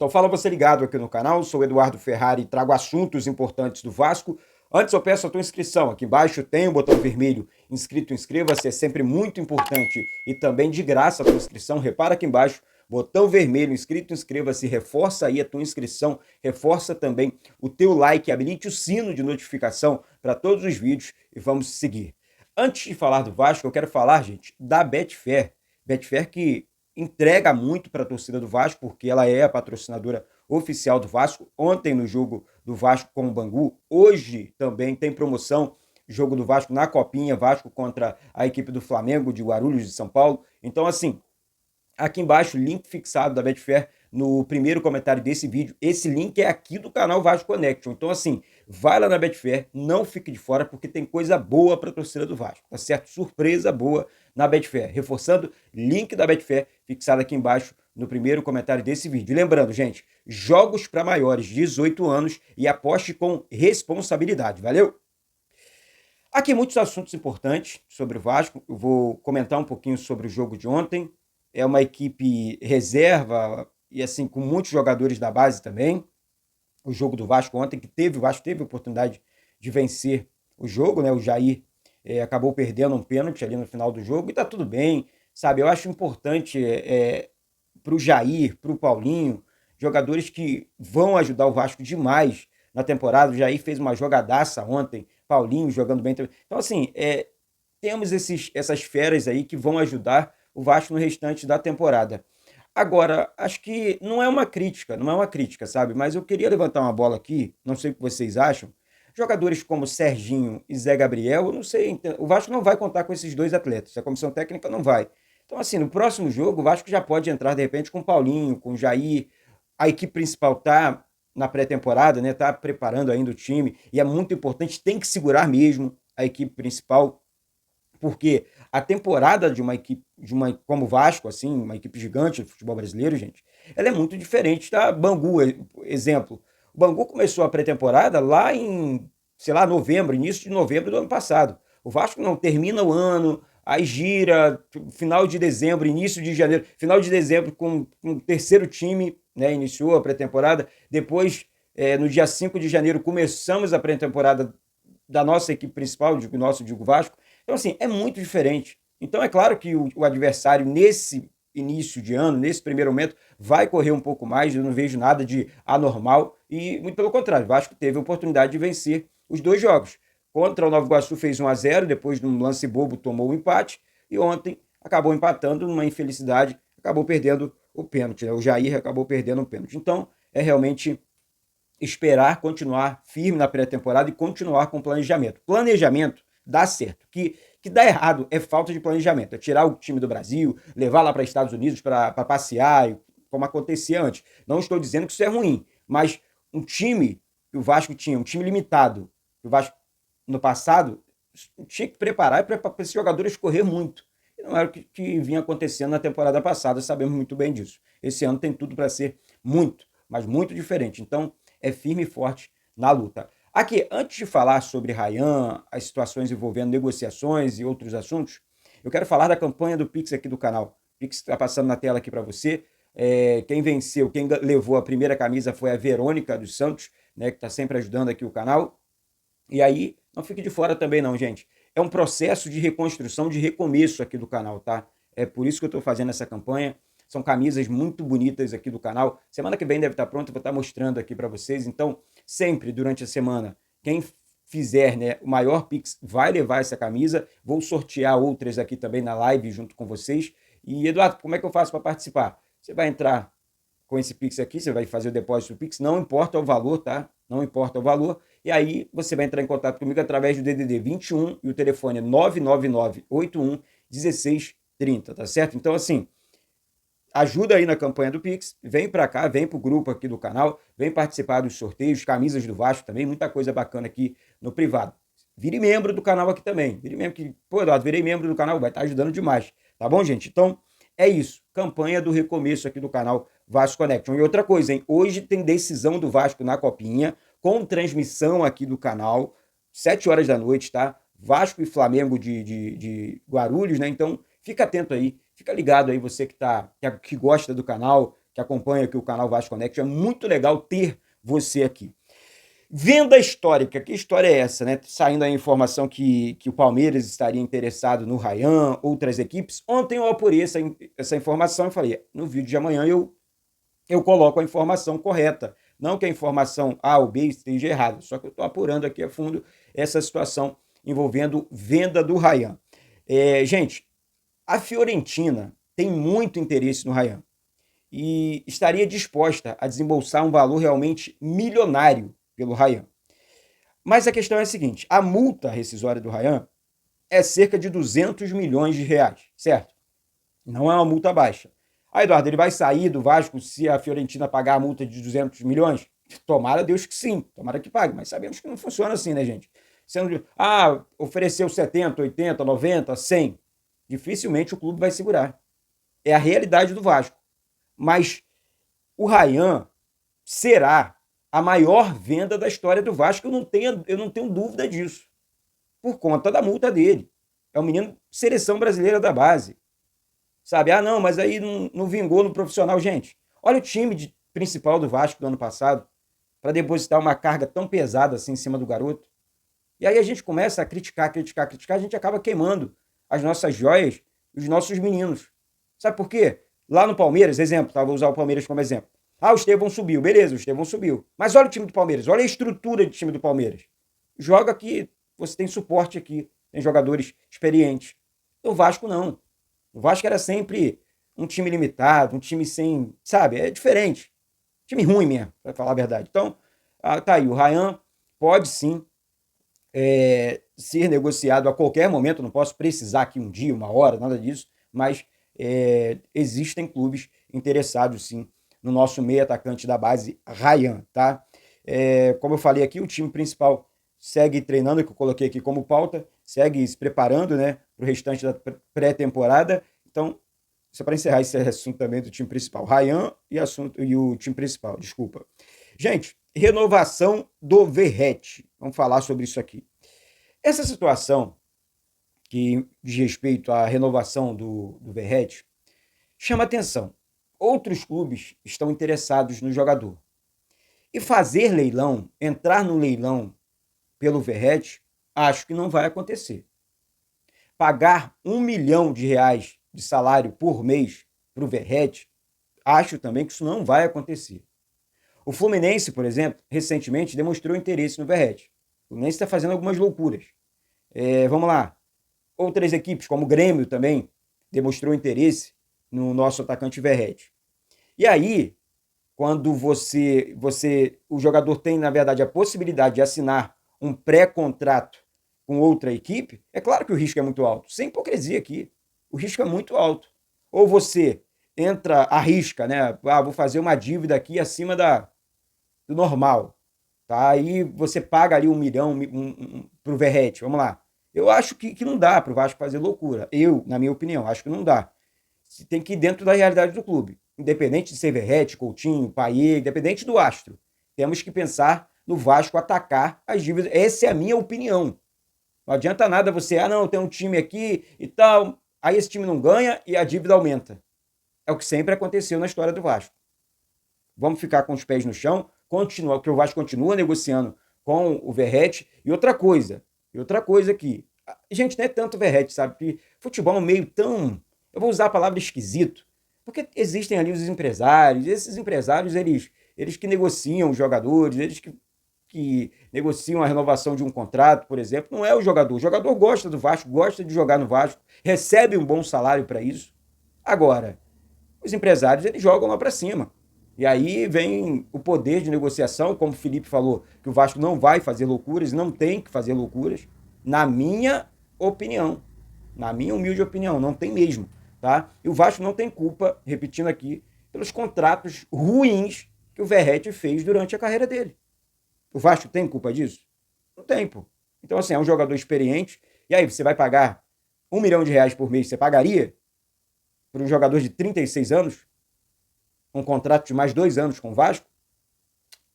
Então fala você ligado aqui no canal, sou Eduardo Ferrari e trago assuntos importantes do Vasco. Antes eu peço a tua inscrição, aqui embaixo tem o botão vermelho inscrito, inscreva-se, é sempre muito importante e também de graça a tua inscrição. Repara aqui embaixo, botão vermelho inscrito, inscreva-se, reforça aí a tua inscrição, reforça também o teu like, habilite o sino de notificação para todos os vídeos e vamos seguir. Antes de falar do Vasco, eu quero falar, gente, da Betfair. Betfair que entrega muito para a torcida do Vasco, porque ela é a patrocinadora oficial do Vasco. Ontem no jogo do Vasco com o Bangu, hoje também tem promoção, jogo do Vasco na Copinha, Vasco contra a equipe do Flamengo de Guarulhos de São Paulo. Então assim, aqui embaixo, link fixado da Betfair no primeiro comentário desse vídeo. Esse link é aqui do canal Vasco Connection. Então, assim, vai lá na Betfair, não fique de fora, porque tem coisa boa para a torcida do Vasco, tá certo? Surpresa boa na Betfair. Reforçando, link da Betfair fixado aqui embaixo no primeiro comentário desse vídeo. E lembrando, gente, jogos para maiores de 18 anos e aposte com responsabilidade. Valeu? Aqui muitos assuntos importantes sobre o Vasco. Eu vou comentar um pouquinho sobre o jogo de ontem. É uma equipe reserva e assim com muitos jogadores da base também. O jogo do Vasco ontem, o Vasco teve a oportunidade de vencer o jogo, né? O Jair acabou perdendo um pênalti ali no final do jogo e tá tudo bem, sabe? Eu acho importante para o Jair, para o Paulinho, jogadores que vão ajudar o Vasco demais na temporada. O Jair fez uma jogadaça ontem, Paulinho jogando bem também. Então, assim, temos essas feras aí que vão ajudar o Vasco no restante da temporada. Agora, acho que não é uma crítica, sabe? Mas eu queria levantar uma bola aqui, não sei o que vocês acham. Jogadores como Serginho e Zé Gabriel, eu não sei, o Vasco não vai contar com esses dois atletas, a comissão técnica não vai. Então, assim, no próximo jogo, o Vasco já pode entrar, de repente, com o Paulinho, com o Jair. A equipe principal tá na pré-temporada, né? Tá preparando ainda o time, e é muito importante, tem que segurar mesmo a equipe principal, porque a temporada de uma equipe, como o Vasco, assim, uma equipe gigante do futebol brasileiro, gente, ela é muito diferente da Bangu, exemplo. O Bangu começou a pré-temporada lá em, sei lá, novembro, início de novembro do ano passado. O Vasco não termina o ano, aí gira, final de dezembro, início de janeiro, final de dezembro com o terceiro time, né, iniciou a pré-temporada, depois, no dia 5 de janeiro, começamos a pré-temporada da nossa equipe principal, do nosso Digo Vasco. Então, assim, é muito diferente. Então, é claro que o adversário, nesse início de ano, nesse primeiro momento, vai correr um pouco mais, eu não vejo nada de anormal, e muito pelo contrário, o Vasco teve a oportunidade de vencer os dois jogos. Contra o Nova Iguaçu fez 1-0, depois de um lance bobo tomou o empate, e ontem acabou empatando numa infelicidade, acabou perdendo o pênalti, né? O Jair acabou perdendo o pênalti. Então, é realmente esperar, continuar firme na pré-temporada e continuar com o planejamento. Planejamento dá certo. Que dá errado é falta de planejamento. É tirar o time do Brasil, levar lá para Estados Unidos para passear, como acontecia antes. Não estou dizendo que isso é ruim, mas um time que o Vasco tinha, um time limitado, que o Vasco no passado tinha que preparar para esses jogadores correr muito. E não era o que vinha acontecendo na temporada passada, sabemos muito bem disso. Esse ano tem tudo para ser muito, mas muito diferente. Então, é firme e forte na luta. Aqui, antes de falar sobre Rayan, as situações envolvendo negociações e outros assuntos, eu quero falar da campanha do Pix aqui do canal. O Pix está passando na tela aqui para você. Quem venceu, quem levou a primeira camisa foi a Verônica dos Santos, né, que está sempre ajudando aqui o canal. E aí, não fique de fora também não, gente. É um processo de reconstrução, de recomeço aqui do canal, tá? É por isso que eu estou fazendo essa campanha. São camisas muito bonitas aqui do canal. Semana que vem deve estar pronta, eu vou estar mostrando aqui para vocês. Então, sempre durante a semana, quem fizer, né, o maior Pix vai levar essa camisa. Vou sortear outras aqui também na live junto com vocês. E, Eduardo, como é que eu faço para participar? Você vai entrar com esse Pix aqui, você vai fazer o depósito do Pix, não importa o valor, tá? Não importa o valor. E aí você vai entrar em contato comigo através do DDD 21 e o telefone é 999811630, tá certo? Então, assim, ajuda aí na campanha do Pix, vem para cá, vem pro grupo aqui do canal, vem participar dos sorteios, camisas do Vasco também, muita coisa bacana aqui no privado. Vire membro do canal aqui também. Vire membro que, pô, Eduardo, virei membro do canal, vai estar ajudando demais. Tá bom, gente? Então, é isso. Campanha do recomeço aqui do canal Vasco Connection. E outra coisa, hein? Hoje tem decisão do Vasco na Copinha, com transmissão aqui do canal, 7 horas da noite, tá? Vasco e Flamengo de Guarulhos, né? Então, fica atento aí, fica ligado aí, você que gosta do canal, que acompanha aqui o canal Vasco Connect. É muito legal ter você aqui. Venda histórica, que história é essa, né? Saindo a informação que o Palmeiras estaria interessado no Ryan, outras equipes. Ontem eu apurei essa informação e falei, no vídeo de amanhã eu coloco a informação correta. Não que a informação A ou B esteja errada, só que eu estou apurando aqui a fundo essa situação envolvendo venda do Ryan. Gente, a Fiorentina tem muito interesse no Ryan e estaria disposta a desembolsar um valor realmente milionário pelo Ryan. Mas a questão é a seguinte, a multa rescisória do Ryan é cerca de 200 milhões de reais, certo? Não é uma multa baixa. Eduardo, ele vai sair do Vasco se a Fiorentina pagar a multa de 200 milhões? Tomara Deus que sim, tomara que pague, mas sabemos que não funciona assim, né, gente? Sendo, ofereceu 70, 80, 90, 100, dificilmente o clube vai segurar. É a realidade do Vasco. Mas o Ryan será a maior venda da história do Vasco, eu não tenho dúvida disso, por conta da multa dele. É um menino seleção brasileira da base. Sabe, não, mas aí não vingou no profissional. Gente, olha o time principal do Vasco do ano passado, para depositar uma carga tão pesada assim em cima do garoto. E aí a gente começa a criticar, a gente acaba queimando as nossas joias, os nossos meninos. Sabe por quê? Lá no Palmeiras, exemplo, vou usar o Palmeiras como exemplo. O Estevão subiu, beleza, o Estevão subiu. Mas olha o time do Palmeiras, olha a estrutura do time do Palmeiras. Joga aqui, você tem suporte aqui, tem jogadores experientes. O Vasco não. O Vasco era sempre um time limitado, um time sem, sabe, é diferente. Time ruim mesmo, para falar a verdade. Então, tá aí, o Ryan pode sim ser negociado a qualquer momento, não posso precisar aqui um dia, uma hora, nada disso, mas existem clubes interessados sim no nosso meio atacante da base, Ryan, tá? Como eu falei aqui, o time principal segue treinando, que eu coloquei aqui como pauta, segue se preparando, né, para o restante da pré-temporada. Então, só para encerrar esse assunto também do time principal, Ryan e o time principal, desculpa. Gente, renovação do Verratti. Vamos falar sobre isso aqui. Essa situação que diz respeito à renovação do Verratti chama atenção. Outros clubes estão interessados no jogador. E fazer leilão, entrar no leilão pelo Verratti, acho que não vai acontecer. Pagar R$1 milhão de salário por mês para o Verratti, acho também que isso não vai acontecer. O Fluminense, por exemplo, recentemente demonstrou interesse no Verratti. O Fluminense está fazendo algumas loucuras. Vamos lá. Outras equipes, como o Grêmio também, demonstrou interesse no nosso atacante Verratti. E aí, quando o jogador tem, na verdade, a possibilidade de assinar um pré-contrato com outra equipe, é claro que o risco é muito alto. Sem hipocrisia aqui. O risco é muito alto. Ou você arrisca, né? Vou fazer uma dívida aqui acima do normal. Tá? Aí você paga ali 1 milhão pro Verratti. Vamos lá. Eu acho que não dá pro Vasco fazer loucura. Eu, na minha opinião, acho que não dá. Você tem que ir dentro da realidade do clube. Independente de ser Verratti, Coutinho, Payet, independente do astro. Temos que pensar no Vasco atacar as dívidas. Essa é a minha opinião. Não adianta nada você, não, tem um time aqui e tal, aí esse time não ganha e a dívida aumenta. É o que sempre aconteceu na história do Vasco. Vamos ficar com os pés no chão, porque o Vasco continua negociando com o Verratti. E outra coisa aqui, gente, não é tanto o Verratti, sabe? Porque futebol é um meio tão, eu vou usar a palavra esquisito, porque existem ali os empresários, e esses empresários, eles que negociam os jogadores, eles que negociam a renovação de um contrato, por exemplo, não é o jogador gosta do Vasco, gosta de jogar no Vasco, recebe um bom salário para isso. Agora, os empresários, eles jogam lá para cima. E aí vem o poder de negociação, como o Felipe falou, que o Vasco não vai fazer loucuras, não tem que fazer loucuras, na minha opinião, na minha humilde opinião, não tem mesmo, tá? E o Vasco não tem culpa, repetindo aqui, pelos contratos ruins que o Verratti fez durante a carreira dele. O Vasco tem culpa disso? Não tem, pô. Então, assim, é um jogador experiente, e aí você vai pagar R$1 milhão por mês, você pagaria para um jogador de 36 anos? Um contrato de mais 2 anos com o Vasco?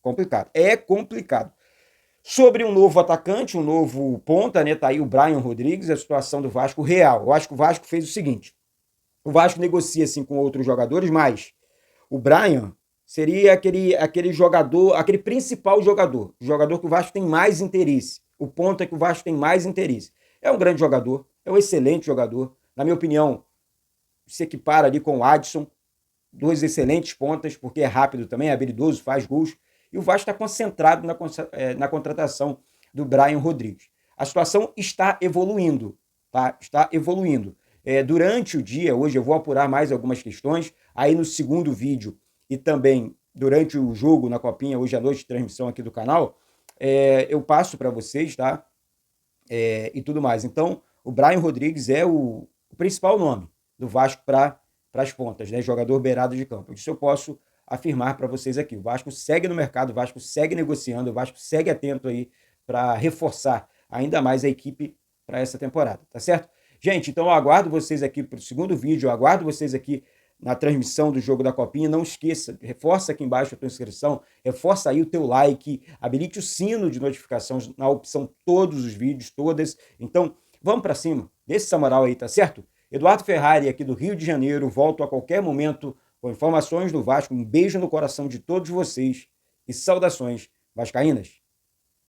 Complicado. É complicado. Sobre um novo atacante, um novo ponta, né? Tá aí o Brian Rodrigues, a situação do Vasco real. Eu acho que o Vasco fez o seguinte. O Vasco negocia, assim, com outros jogadores, mas O Brian seria aquele jogador, aquele principal jogador, o jogador que o Vasco tem mais interesse. O ponto é que o Vasco tem mais interesse. É um grande jogador, é um excelente jogador. Na minha opinião, se equipara ali com o Adson, dois excelentes pontas, porque é rápido também, é habilidoso, faz gols. E o Vasco está concentrado na contratação do Brian Rodrigues. A situação está evoluindo, tá? Está evoluindo. Durante o dia, hoje eu vou apurar mais algumas questões, aí no segundo vídeo e também durante o jogo na Copinha, hoje à noite, transmissão aqui do canal, eu passo para vocês, tá? E tudo mais. Então, o Brian Rodrigues é o principal nome do Vasco para as pontas, né? Jogador beirado de campo. Isso eu posso afirmar para vocês aqui. O Vasco segue no mercado, o Vasco segue negociando, o Vasco segue atento aí para reforçar ainda mais a equipe para essa temporada, tá certo? Gente, então eu aguardo vocês aqui para o segundo vídeo, eu aguardo vocês aqui na transmissão do jogo da Copinha. Não esqueça, reforça aqui embaixo a tua inscrição, reforça aí o teu like, habilite o sino de notificações na opção todos os vídeos, todas. Então, vamos para cima, dê essa moral aí, tá certo? Eduardo Ferrari, aqui do Rio de Janeiro, volto a qualquer momento com informações do Vasco. Um beijo no coração de todos vocês e saudações vascaínas.